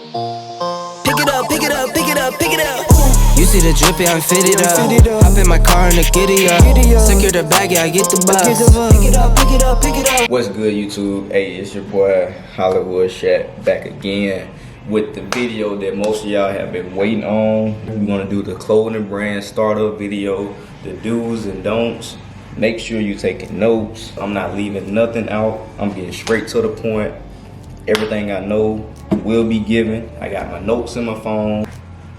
Pick it up, pick it up, pick it up, pick it up. You see the drip, yeah, I'm fitted up. Hop in my car and the giddy up. Secure the bag, yeah, I get the bus. Pick it up, pick it up, pick it up. What's good, YouTube? Hey, it's your boy Hollywood Shat back again with the video that most of y'all have been waiting on. We're gonna do the clothing brand startup video, the do's and don'ts. Make sure you're taking notes. I'm not leaving nothing out. I'm getting straight to the point. Everything I know will be given. I got my notes in my phone.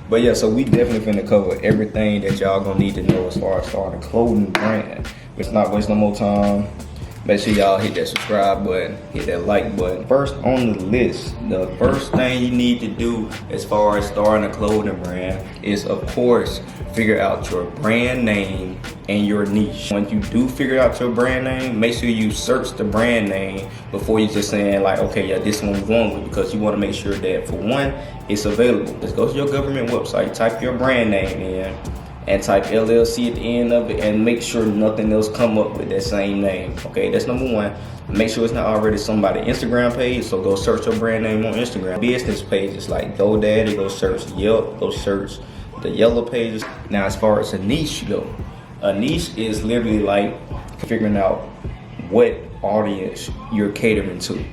But yeah, so we definitely finna cover everything that y'all gonna need to know as far as starting a clothing brand. Let's not waste no more time. Make sure y'all hit that subscribe button, hit that like button. First on the list, the first thing you need to do as far as starting a clothing brand is, of course, figure out your brand name and your niche. Once you do figure out your brand name, make sure you search the brand name before you just saying like, okay, yeah, this one we're going with, because you want to make sure that, for one, it's available. Just go to your government website, type your brand name in, and type LLC at the end of it, and make sure nothing else come up with that same name. Okay, that's number one. Make sure it's not already somebody's Instagram page, so go search your brand name on Instagram. Business pages like GoDaddy, go search Yelp, go search the yellow pages. Now, as far as a niche go, a niche is literally like figuring out what audience you're catering to.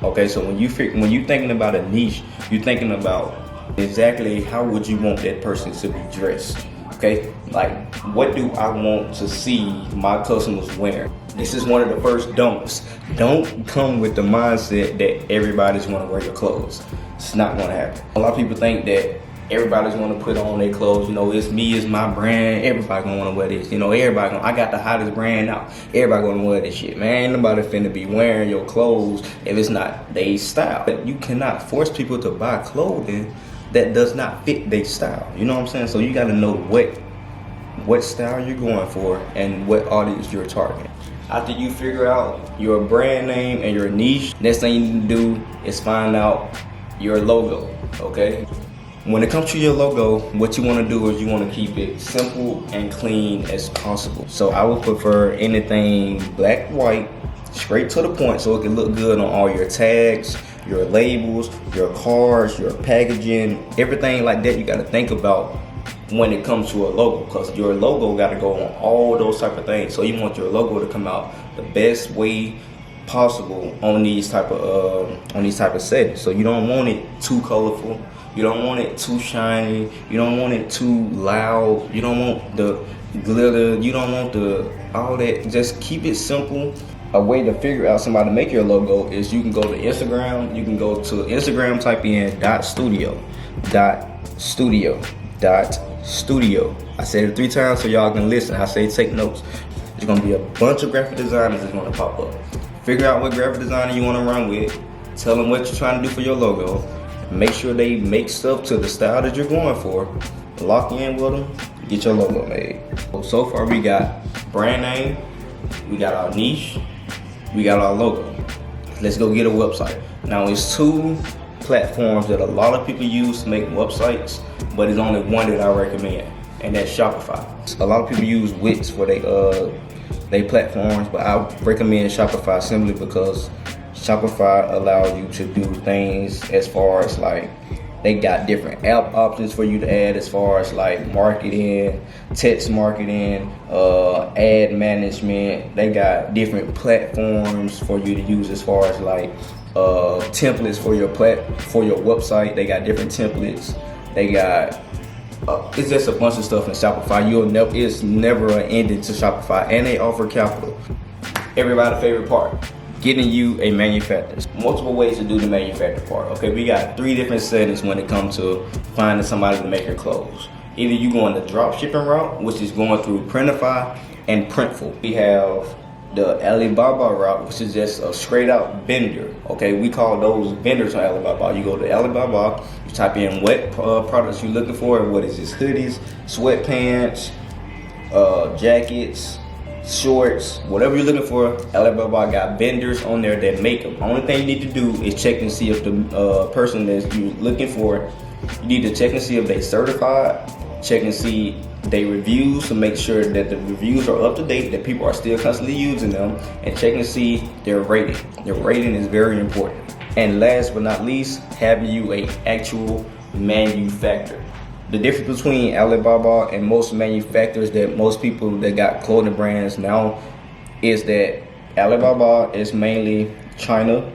Okay, so when you're thinking about a niche, you're thinking about exactly how would you want that person to be dressed. Okay, like what do I want to see my customers wearing? This is one of the first don'ts. Don't come with the mindset that everybody's gonna wear your clothes. It's not gonna happen. A lot of people think that everybody's gonna put on their clothes. You know, it's me, it's my brand. Everybody gonna wanna wear this. You know, I got the hottest brand out. Everybody gonna wear this shit, man. Ain't nobody finna be wearing your clothes if it's not their style. But you cannot force people to buy clothing that does not fit their style. You know what I'm saying? So you gotta know what style you're going for and what audience you're targeting. After you figure out your brand name and your niche, next thing you need to do is find out your logo, okay? When it comes to your logo, what you wanna do is you wanna keep it simple and clean as possible. So I would prefer anything black, white, straight to the point, so it can look good on all your tags, your labels, your cards, your packaging, everything like that. You got to think about when it comes to a logo, because your logo got to go on all those type of things. So you want your logo to come out the best way possible on these type of settings. So you don't want it too colorful, you don't want it too shiny, you don't want it too loud, you don't want the glitter, you don't want all that. Just keep it simple. A way to figure out somebody to make your logo is you can go to Instagram. You can go to Instagram, type in .studio. I said it 3 times so y'all can listen. I say take notes. There's gonna be a bunch of graphic designers that's gonna pop up. Figure out what graphic designer you wanna run with. Tell them what you're trying to do for your logo. Make sure they make stuff to the style that you're going for. Lock in with them. Get your logo made. So far we got brand name. We got our niche. We got our logo. Let's go get a website. Now, it's 2 platforms that a lot of people use to make websites, but it's only one that I recommend, and that's Shopify. A lot of people use Wix for they platforms, but I recommend Shopify simply because Shopify allows you to do things as far as like, they got different app options for you to add as far as like marketing, text marketing, ad management. They got different platforms for you to use as far as like templates for your website. They got different templates. They got it's just a bunch of stuff in Shopify. It's never an ending to Shopify, and they offer capital. Everybody's favorite part: getting you a manufacturer. Multiple ways to do the manufacturer part. Okay, we got 3 different settings when it comes to finding somebody to make your clothes. Either you go on the drop shipping route, which is going through Printify and Printful. We have the Alibaba route, which is just a straight out vendor. Okay, we call those vendors on Alibaba. You go to Alibaba, you type in what products you're looking for. What is this? Hoodies, sweatpants, jackets, shorts, whatever you're looking for. Alibaba got vendors on there that make them. Only thing you need to do is check and see if the person that you're looking for, you need to check and see if they certified, check and see they reviews to make sure that the reviews are up to date, that people are still constantly using them, and check and see their rating. Their rating is very important. And last but not least, having you a actual manufacturer. The difference between Alibaba and most manufacturers, that most people that got clothing brands now, is that Alibaba is mainly China.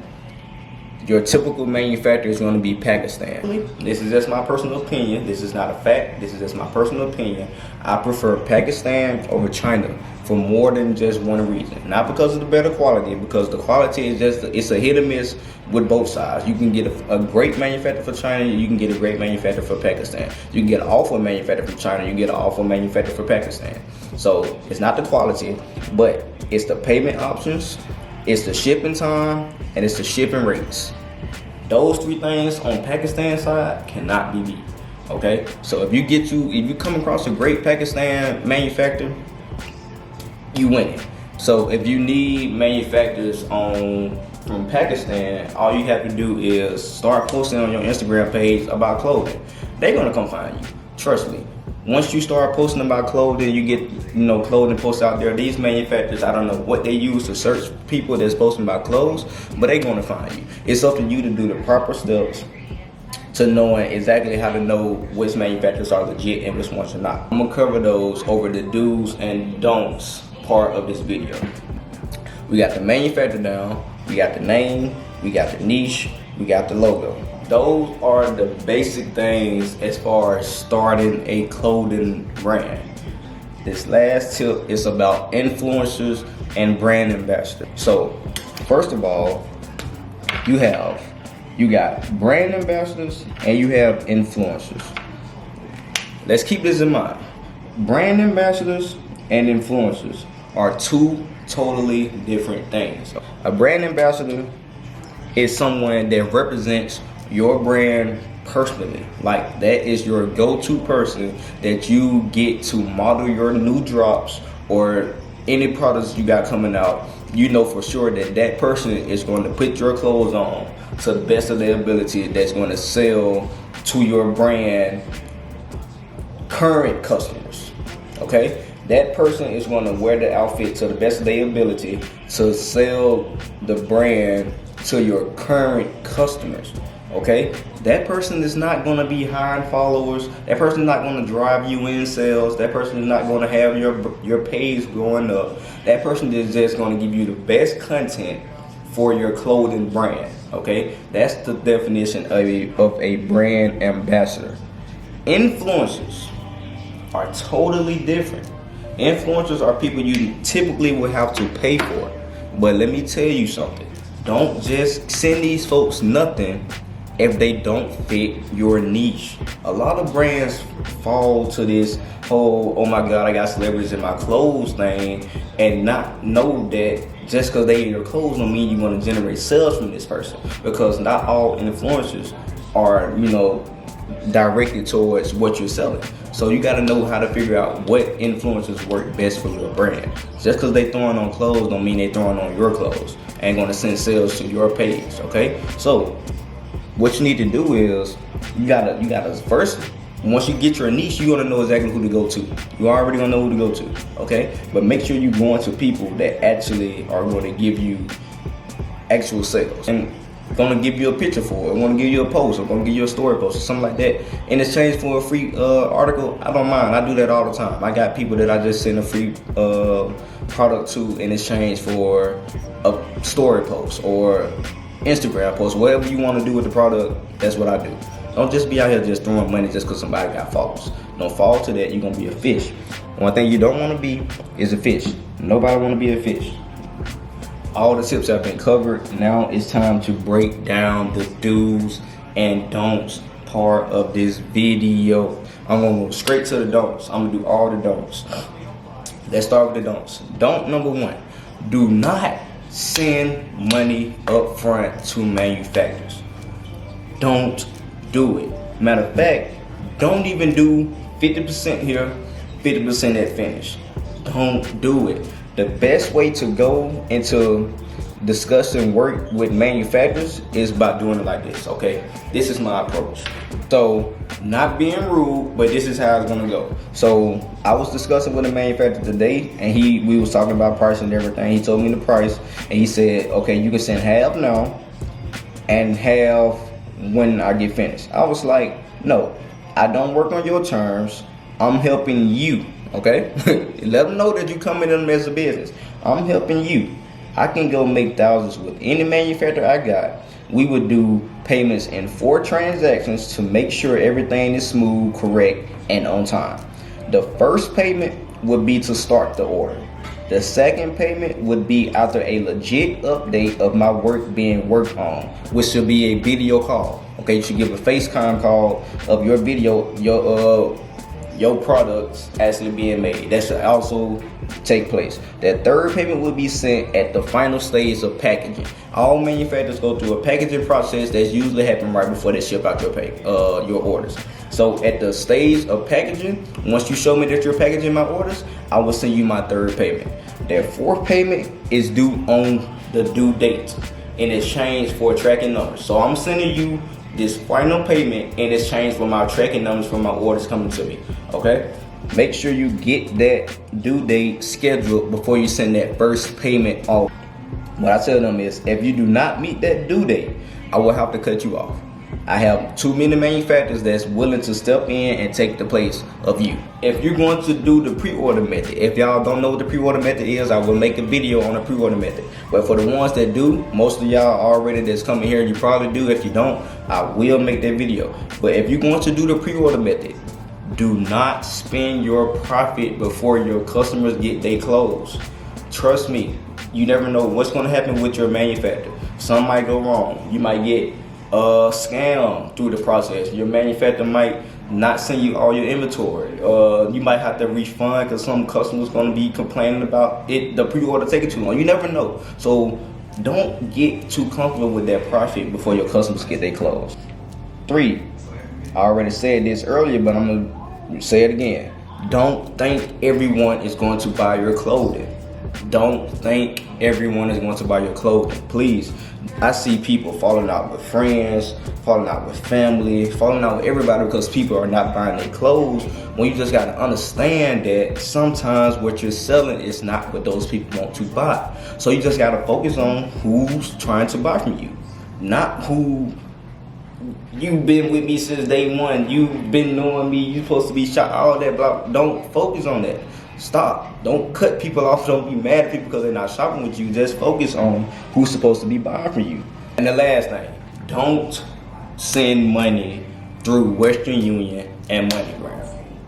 Your typical manufacturer is going to be Pakistan. This is just my personal opinion. This is not a fact. This is just my personal opinion. I prefer Pakistan over China for more than just one reason. Not because of the better quality, because the quality is just, it's a hit or miss with both sides. You can get a great manufacturer for China, you can get a great manufacturer for Pakistan. You can get an awful manufacturer for China, you can get an awful manufacturer for Pakistan. So it's not the quality, but it's the payment options, it's the shipping time, and it's the shipping rates. Those three things on Pakistan side cannot be beat. Okay, so if you come across a great Pakistan manufacturer, you win it. So if you need manufacturers from Pakistan, all you have to do is start posting on your Instagram page about clothing. They're gonna come find you. Trust me. Once you start posting about clothing, you get clothing posts out there. These manufacturers, I don't know what they use to search people that's posting about clothes, but they're gonna find you. It's up to you to do the proper steps to knowing exactly how to know which manufacturers are legit and which ones are not. I'm gonna cover those over the do's and don'ts part of this video. We got the manufacturer down, we got the name, we got the niche, we got the logo. Those are the basic things as far as starting a clothing brand. This last tip is about influencers and brand ambassadors. So first of all, you got brand ambassadors and you have influencers. Let's keep this in mind. Brand ambassadors and influencers are two totally different things. A brand ambassador is someone that represents your brand personally. Like, that is your go-to person that you get to model your new drops or any products you got coming out. You know for sure that that person is going to put your clothes on to the best of their ability, that's going to sell to your brand current customers. Okay, that person is going to wear the outfit to the best of their ability to sell the brand to your current customers. Okay, that person is not going to be hiring followers. That person is not going to drive you in sales. That person is not going to have your page going up. That person is just going to give you the best content for your clothing brand. Okay, that's the definition of a brand ambassador. Influencers are totally different. Influencers are people you typically will have to pay for. But let me tell you something. Don't just send these folks nothing if they don't fit your niche. A lot of brands fall to this whole, oh my God, I got celebrities in my clothes thing, and not know that just because they in your clothes don't mean you're going to generate sales from this person. Because not all influencers are, directed towards what you're selling. So you got to know how to figure out what influencers work best for your brand. Just because they throwing on clothes don't mean they throwing on your clothes. Ain't going to send sales to your page. Okay, so what you need to do is you gotta first, once you get your niche, you're gonna know exactly who to go to. You already gonna know who to go to, okay? But make sure you're going to people that actually are going to give you actual sales and gonna give you a picture for it, gonna give you a post, or gonna give you a story post or something like that in exchange for a free article. I don't mind. I do that all the time. I got people that I just send a free product to in exchange for a story post or Instagram post, whatever you want to do with the product. That's what I do. Don't just be out here just throwing money just because somebody got followers. Don't fall to that. You're gonna be a fish. One thing you don't want to be is a fish. Nobody want to be a fish. All the tips have been covered. Now it's time to break down the do's and don'ts part of this video. I'm gonna go straight to the don'ts. I'm gonna do all the don'ts. Let's start with the don'ts. Don't number one: do not send money up front to manufacturers. Don't do it. Matter of fact, don't even do 50% here, 50% at finish. Don't do it. The best way to go into discussing work with manufacturers is by doing it like this, okay? This is my approach. So, not being rude, but this is how it's gonna go. So, I was discussing with a manufacturer today, and we was talking about price and everything. He told me the price, and he said, okay, you can send half now, and half when I get finished. I was like, no, I don't work on your terms. I'm helping you, okay? Let them know that you come in them as a business. I'm helping you. I can go make thousands with any manufacturer I got. We would do payments in 4 transactions to make sure everything is smooth, correct, and on time. The first payment would be to start the order. The second payment would be after a legit update of my work being worked on, which should be a video call. Okay, you should give a FaceTime call of your video, your products actually being made. That should also take place. That third payment will be sent at the final stage of packaging. All manufacturers go through a packaging process that's usually happen right before they ship out your orders. So at the stage of packaging, once you show me that you're packaging my orders, I will send you my third payment. That fourth payment is due on the due date in exchange for tracking numbers. So I'm sending you this final payment in exchange for my tracking numbers for my orders coming to me. Okay? Make sure you get that due date scheduled before you send that first payment off. What I tell them is, if you do not meet that due date, I will have to cut you off. I have too many manufacturers that's willing to step in and take the place of you. If you're going to do the pre-order method, if y'all don't know what the pre-order method is, I will make a video on the pre-order method. But for the ones that do, most of y'all already that's coming here, you probably do. If you don't, I will make that video. But if you're going to do the pre-order method, do not spend your profit before your customers get their clothes. Trust me, you never know what's going to happen with your manufacturer. Some might go wrong. You might get scam through the process. Your manufacturer might not send you all your inventory. You might have to refund because some customers going to be complaining about it, the pre-order taking too long. You never know. So don't get too comfortable with that profit before your customers get their clothes. 3, I already said this earlier, but I'm going to say it again. Don't think everyone is going to buy your clothing. Don't think everyone is going to buy your clothing. Please. I see people falling out with friends, falling out with family, falling out with everybody because people are not buying their clothes. When you just got to understand that sometimes what you're selling is not what those people want to buy. So you just got to focus on who's trying to buy from you, not who. You've been with me since day one. You've been knowing me. You're supposed to be shot. All that, blah. Don't focus on that. Stop. Don't cut people off. Don't be mad at people because they're not shopping with you. Just focus on who's supposed to be buying from you. And the last thing, don't send money through Western Union and MoneyGram.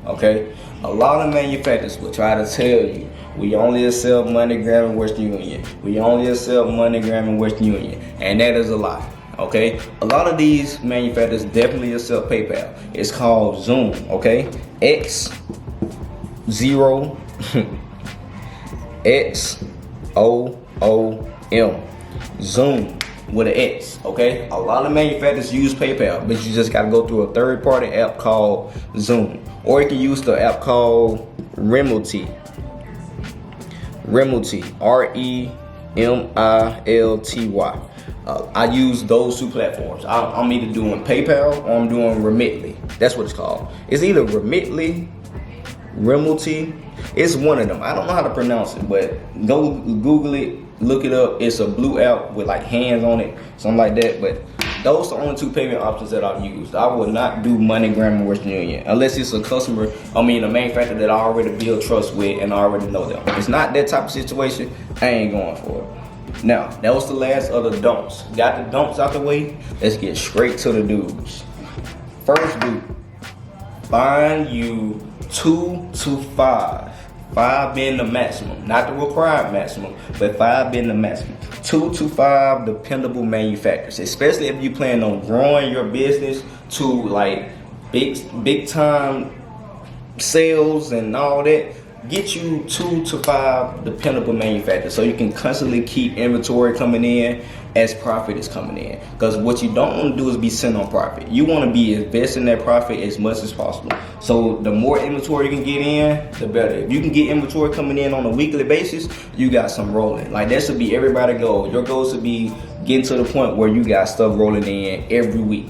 Okay? A lot of manufacturers will try to tell you, we only accept MoneyGram and Western Union. We only accept MoneyGram and Western Union. And that is a lie. Okay? A lot of these manufacturers definitely accept PayPal. It's called Zoom. Okay? X0 XOOM. Zoom with an X, okay? A lot of manufacturers use PayPal, but you just gotta go through a third-party app called Zoom. Or you can use the app called Remoty. REMILTY. I use those 2 platforms. I'm either doing PayPal or I'm doing Remitly. That's what it's called. It's either Remitly, Remoty. It's one of them. I don't know how to pronounce it, but go Google it, look it up. It's a blue app with like hands on it, something like that. But those are the only 2 payment options that I've used. I would not do MoneyGram or Western Union unless it's a a manufacturer that I already build trust with and I already know them. If it's not that type of situation, I ain't going for it. Now, that was the last of the don'ts. Got the don'ts out the way. Let's get straight to the do's. First do, find you 2 to 5. 5 being the maximum, not the required maximum, but 5 being the maximum. 2 to 5 dependable manufacturers, especially if you plan on growing your business to like big time sales and all that. Get you 2 to 5 dependable manufacturers so you can constantly keep inventory coming in as profit is coming in. Because what you don't want to do is be sitting on profit. You want to be investing that profit as much as possible. So the more inventory you can get in, the better. If you can get inventory coming in on a weekly basis, you got some rolling. Like that should be everybody's goal. Your goal should be getting to the point where you got stuff rolling in every week.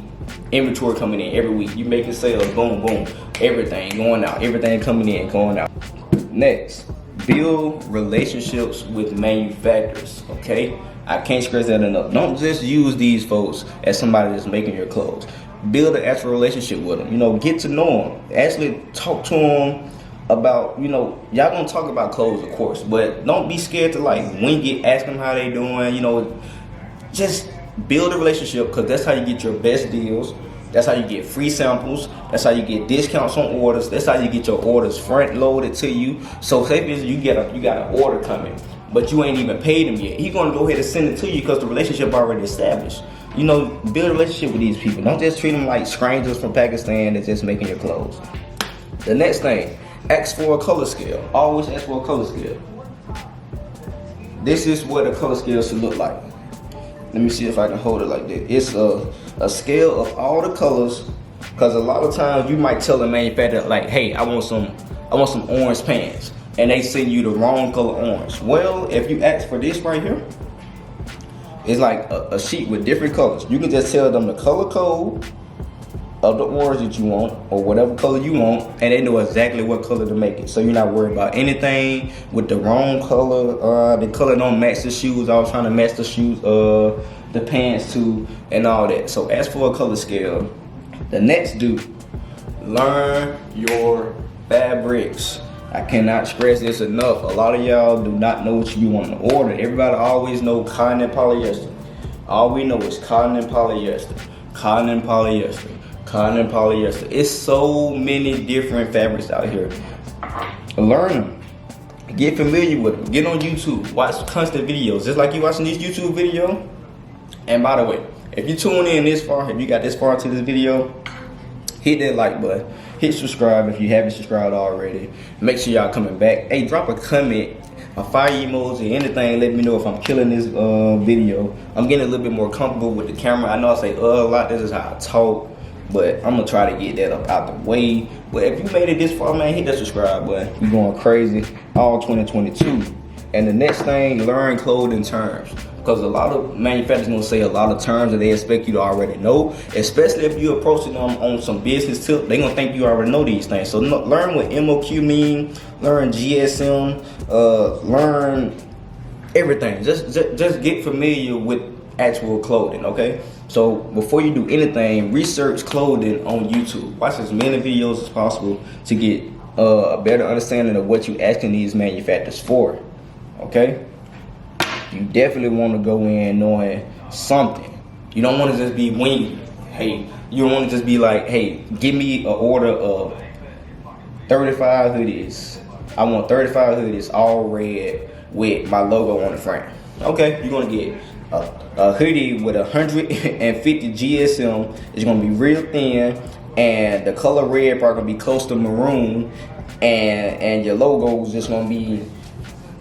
Inventory coming in every week. You making sales, boom, boom. Everything going out. Everything coming in, going out. Next, build relationships with manufacturers, okay? I can't stress that enough. Don't just use these folks as somebody that's making your clothes. Build an actual relationship with them. You know, get to know them. Actually talk to them about, you know, y'all gonna talk about clothes, of course, but don't be scared to like wing it, ask them how they doing. You know, just build a relationship, because that's how you get your best deals. That's how you get free samples. That's how you get discounts on orders. That's how you get your orders front loaded to you. So say for instance, you got an order coming, but you ain't even paid him yet. He's gonna go ahead and send it to you because the relationship already established. You know, build a relationship with these people. Don't just treat them like strangers from Pakistan that's just making your clothes. The next thing, ask for a color scale. Always ask for a color scale. This is what a color scale should look like. Let me see if I can hold it like that. It's a scale of all the colors, because a lot of times you might tell the manufacturer like, hey, I want some orange pants, and they send you the wrong color orange. Well, if you ask for this right here, it's like a sheet with different colors. You can just tell them the color code of the orange that you want, or whatever color you want, and they know exactly what color to make it. So you're not worried about anything with the wrong color. The color don't match the shoes. I was trying to match the shoes, the pants too, and all that. So ask for a color scale. The next learn your fabrics. I cannot stress this enough. A lot of y'all do not know what you want to order. Everybody always know cotton and polyester. All we know is cotton and polyester. Cotton and polyester. Cotton and polyester. It's so many different fabrics out here. Learn them. Get familiar with them. Get on YouTube. Watch constant videos. Just like you watching this YouTube video. And by the way, if you tune in this far, if you got this far to this video, hit that like button. Hit subscribe if you haven't subscribed already. Make sure y'all coming back. Hey, drop a comment, a fire emoji, anything. Let me know if I'm killing this video. I'm getting a little bit more comfortable with the camera. I know I say a lot. This is how I talk, but I'm gonna try to get that up out the way. But if you made it this far, man, hit that subscribe button. We going crazy all 2022. And the next thing, learn clothing terms. Because a lot of manufacturers gonna say a lot of terms that they expect you to already know. Especially if you're approaching them on some business tip, they gonna think you already know these things. So learn what MOQ mean, learn GSM, learn everything. Just get familiar with actual clothing, okay? So before you do anything, research clothing on YouTube. Watch as many videos as possible to get a better understanding of what you asking these manufacturers for, okay? You definitely want to go in knowing something. You don't want to just be winging. Hey, you don't want to just be like, hey, give me an order of 35 hoodies. I want 35 hoodies all red with my logo on the front. Okay, you're going to get a hoodie with 150 GSM. It's going to be real thin, and the color red part going to be close to maroon, and your logo is just going to be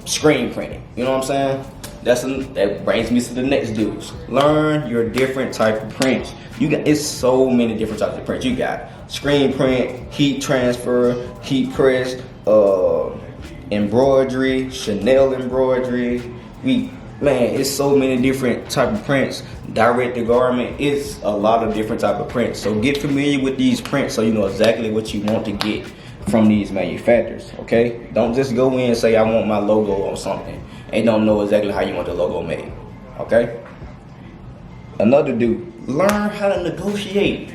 screen printed. You know what I'm saying? That brings me to the next dudes. Learn your different type of prints. It's so many different types of prints. You got screen print, heat transfer, heat press, embroidery, Chanel embroidery. It's so many different type of prints. Direct to garment. It's a lot of different type of prints. So get familiar with these prints so you know exactly what you want to get from these manufacturers. Okay? Don't just go in and say I want my logo on something and don't know exactly how you want the logo made. Okay? Another learn how to negotiate.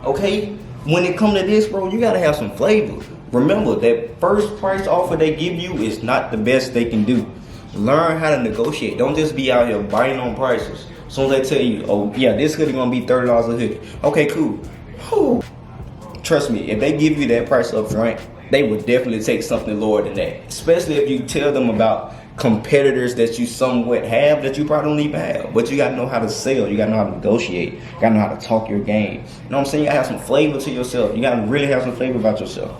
Okay? When it comes to this, bro, you gotta have some flavor. Remember, that first price offer they give you is not the best they can do. Learn how to negotiate. Don't just be out here biting on prices. As soon as they tell you, oh yeah, this hoodie gonna be $30 a hoodie. Okay, cool. Whew. Trust me, if they give you that price up front, they would definitely take something lower than that. Especially if you tell them about competitors that you somewhat have that you probably don't even have. But you gotta know how to sell. You gotta know how to negotiate. You gotta know how to talk your game. You know what I'm saying? You gotta have some flavor to yourself. You gotta really have some flavor about yourself.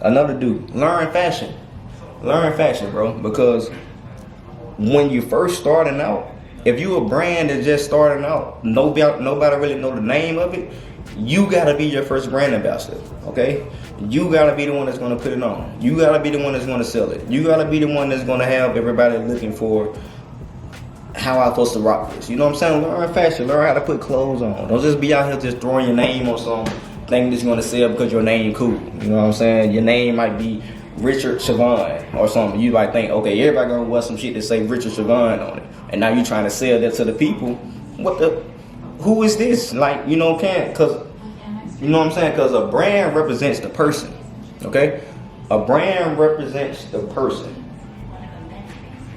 Another learn fashion. Learn fashion, bro. Because when you first starting out, if you a brand that's just starting out, nobody really know the name of it, you gotta be your first brand ambassador, okay? You gotta be the one that's gonna put it on. You gotta be the one that's gonna sell it. You gotta be the one that's gonna have everybody looking for how I'm supposed to rock this. You know what I'm saying? Learn fashion, learn how to put clothes on. Don't just be out here just throwing your name on something, thinking it's gonna sell because your name cool. You know what I'm saying? Your name might be Richard Siobhan or something. You might think, okay, everybody gonna wear some shit that say Richard Siobhan on it. and now you're trying to sell that to the people. Who is this? Like, you know, cause you know what I'm saying? Cause a brand represents the person. Okay, a brand represents the person.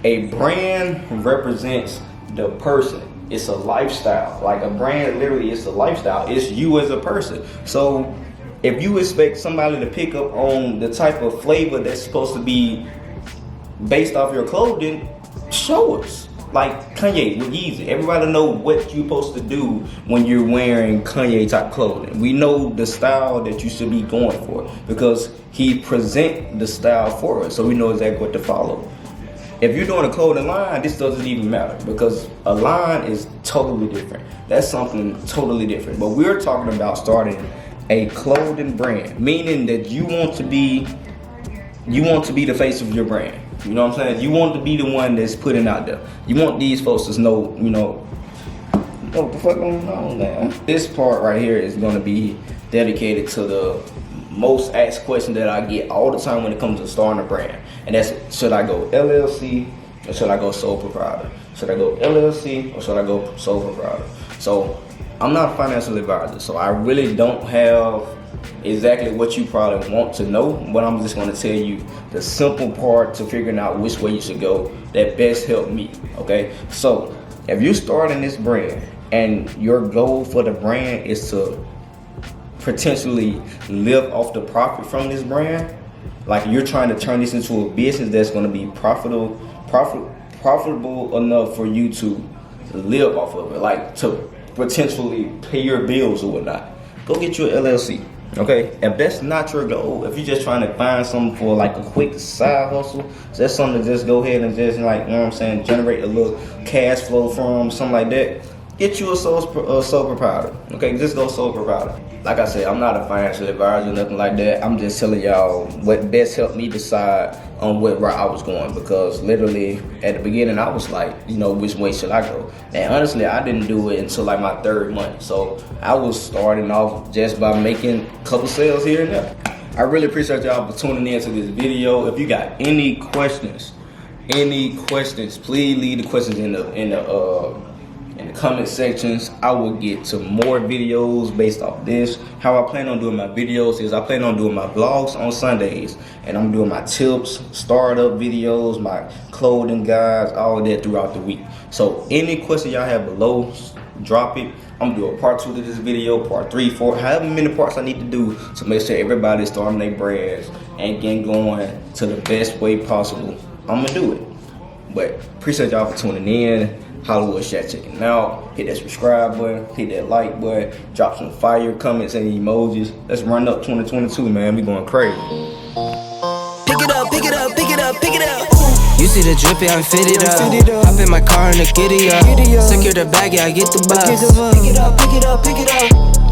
A brand represents the person. It's a lifestyle. Like a brand, literally, it's a lifestyle. It's you as a person. So if you expect somebody to pick up on the type of flavor that's supposed to be based off your clothing, show us. Like Kanye with Yeezy. Everybody know what you're supposed to do when you're wearing Kanye type clothing. We know the style that you should be going for because he present the style for us, so we know exactly what to follow. If you're doing a clothing line, this doesn't even matter because a line is totally different. That's something totally different. But we're talking about starting a clothing brand, meaning that you want to be the face of your brand. You know what I'm saying? You want to be the one that's putting out there. You want these folks to know, you know, what the fuck going on now? This part right here is going to be dedicated to the most asked question that I get all the time when it comes to starting a brand. And that's, should I go LLC or should I go sole proprietor? Should I go LLC or should I go sole proprietor? So I'm not a financial advisor, so I really don't have exactly what you probably want to know, but I'm just going to tell you the simple part to figuring out which way you should go that best helped me. Okay, so if you're starting this brand and your goal for the brand is to potentially live off the profit from this brand, like you're trying to turn this into a business that's going to be profitable enough for you to live off of it, like to potentially pay your bills or whatnot, go get you an LLC. Okay, if that's not your goal, if you're just trying to find something for like a quick side hustle, so that's something to just go ahead and just, like, you know what I'm saying, generate a little cash flow from, something like that, get you a sole proprietor. Okay, just go sole proprietor. Like I said, I'm not a financial advisor or nothing like that. I'm just telling y'all what best helped me decide on what route I was going, because literally at the beginning I was like, you know, which way should I go? And honestly, I didn't do it until like my 3rd month. So I was starting off just by making a couple sales here and there. I really appreciate y'all for tuning in to this video. If you got any questions, please leave the questions in the comment sections. I will get to more videos based off this. How I plan on doing my videos is I plan on doing my vlogs on Sundays, and I'm doing my tips, startup videos, my clothing guides, all of that throughout the week. So any question y'all have below, drop it. I'm gonna do a part 2 to this video, part 3, 4, however many parts I need to do to make sure everybody's starting their brands and getting going to the best way possible. I'm gonna do it. But appreciate y'all for tuning in. Hollywood Chat checking out. Hit that subscribe button, hit that like button, drop some fire comments and emojis. Let's run up 2022, man. We going crazy. Pick it up, pick it up, pick it up, pick it up. You see the drip, yeah, I'm fitted up. Hop in my car and the giddy up. Secure the bag, yeah, I get the bus. Pick it up, pick it up, pick it up.